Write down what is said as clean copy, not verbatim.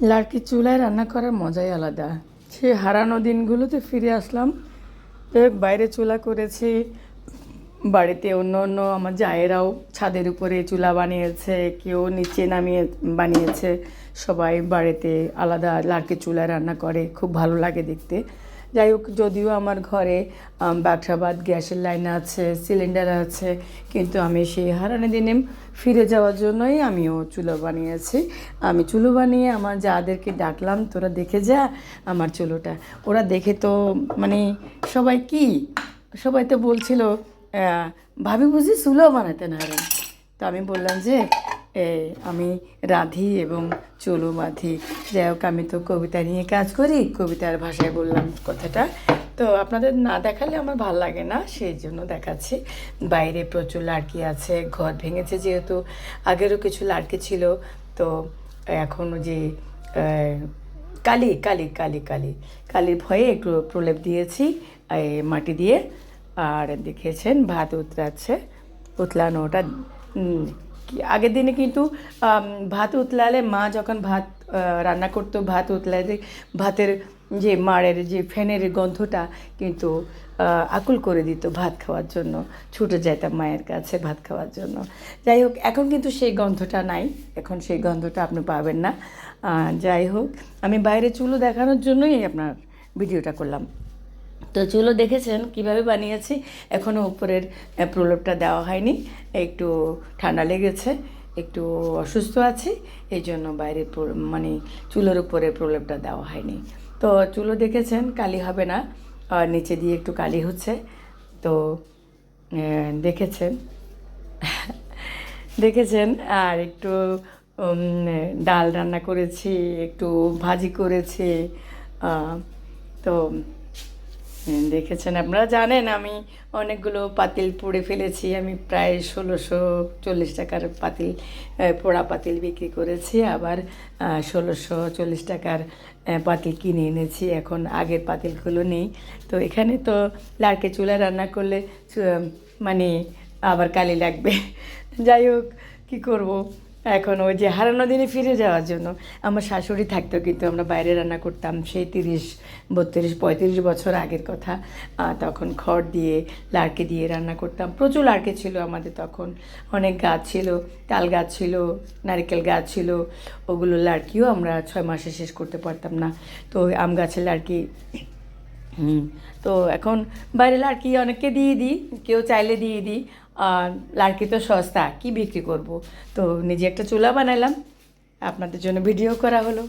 লার্কি চুলায় রান্না করার মজাই আলাদা। সে হারানো দিনগুলোতে ফিরে আসলাম। বাইরে চুলা করেছি, বাড়িতে অন্য অন্য আমার জায়েরাও ছাদের উপরে চুলা বানিয়েছে, কেউ নিচে নামিয়ে বানিয়েছে। সবাই বাড়িতে আলাদা লার্কি চুলায় রান্না করে, খুব ভালো লাগে দেখতে। যাই হোক, যদিও আমার ঘরে বাক্সাবাদ গ্যাসের লাইন আছে, সিলিন্ডার আছে, কিন্তু আমি সেই হারানো দিনে ফিরে যাওয়ার জন্যই আমিও চুলো বানিয়েছি। আমি চুলো বানিয়ে আমার যাদেরকে ডাকলাম, তোরা দেখে যা আমার চুলোটা। ওরা দেখে তো মানে সবাই তো বলছিল, ভাবি বুঝি চুলো বানাতে না পারেন। তো আমি বললাম যে আমি রাঁধি এবং চুলো বাঁধি। যাই হোক, আমি তো কবিতা নিয়ে কাজ করি, কবিতার ভাষায় বললাম কথাটা। তো আপনাদের না দেখালে আমার ভাল লাগে না, সেই জন্য দেখাচ্ছি। বাইরে প্রচুর লাড়কি আছে, ঘর ভেঙেছে যেহেতু। আগেরও কিছু লাড়কি ছিল, তো এখন যে কালি কালি কালি কালি কালির ভয়ে একটু প্রলেপ দিয়েছি মাটি দিয়ে। আর দেখেছেন ভাত উতলাচ্ছে, উতলানোটা আগের দিনে কিন্তু ভাত উতলালে মা যখন ভাত রান্না করতো, ভাত উতলালে ভাতের যে মাড়ের যে ফ্যানের গন্ধটা কিন্তু আকুল করে দিত ভাত খাওয়ার জন্য। ছুটে যেতাম মায়ের কাছে ভাত খাওয়ার জন্য। যাই হোক, এখন কিন্তু সেই গন্ধটা নাই, এখন সেই গন্ধটা আপনি পাবেন না। যাই হোক, আমি বাইরে চুলো দেখানোর জন্যই আপনার ভিডিওটা করলাম। তো চুলো দেখেছেন কিভাবে বানিয়েছি। এখনও উপরের প্রলেপটা দেওয়া হয়নি, একটু ঠান্ডা লেগেছে, একটু অসুস্থ আছি, এই জন্য বাইরে মানে চুলোর উপরে প্রলেপটা দেওয়া হয়নি। তো চুলো দেখেছেন কালি হবে না, আর নিচে দিয়ে একটু কালি হচ্ছে। তো দেখেছেন দেখেছেন আর একটু ডাল রান্না করেছি, একটু ভাজি করেছি। তো দেখেছেন, আপনারা জানেন আমি অনেকগুলো পাতিল পুড়ে ফেলেছি। আমি প্রায় 1640 টাকার পাতিল, পোড়া পাতিল বিক্রি করেছি, আবার 1640 টাকার পাতিল কিনে এনেছি। এখন আগের পাতিলগুলো নেই। তো এখানে তো লার্কি চুলায় রান্না করলে মানে আবার কালি লাগবে। যাই হোক, কী করব, এখন ওই যে হারানো দিনে ফিরে যাওয়ার জন্য। আমার শাশুড়ি থাকতো, কিন্তু আমরা বাইরে রান্না করতাম, সেই 30, 32, 35 বছর আগের কথা। তখন খড় দিয়ে লার্কি দিয়ে রান্না করতাম। প্রচুর লার্কি ছিল আমাদের তখন, অনেক গাছ ছিল, তাল গাছ ছিল, নারকেল গাছ ছিল। ওগুলো লার্কিও আমরা 6 মাসে শেষ করতে পারতাম না। তো আম গাছের লার্কি। তো এখন বাইরে লার্কি অনেককে দিয়ে দিই, কেউ চাইলে দিয়ে দিই। আর লার্কি তো সস্তা, কি বিক্রি করব। তো নিজে একটা চুলা বানাইলাম, আপনাদের জন্য ভিডিও করা হলো।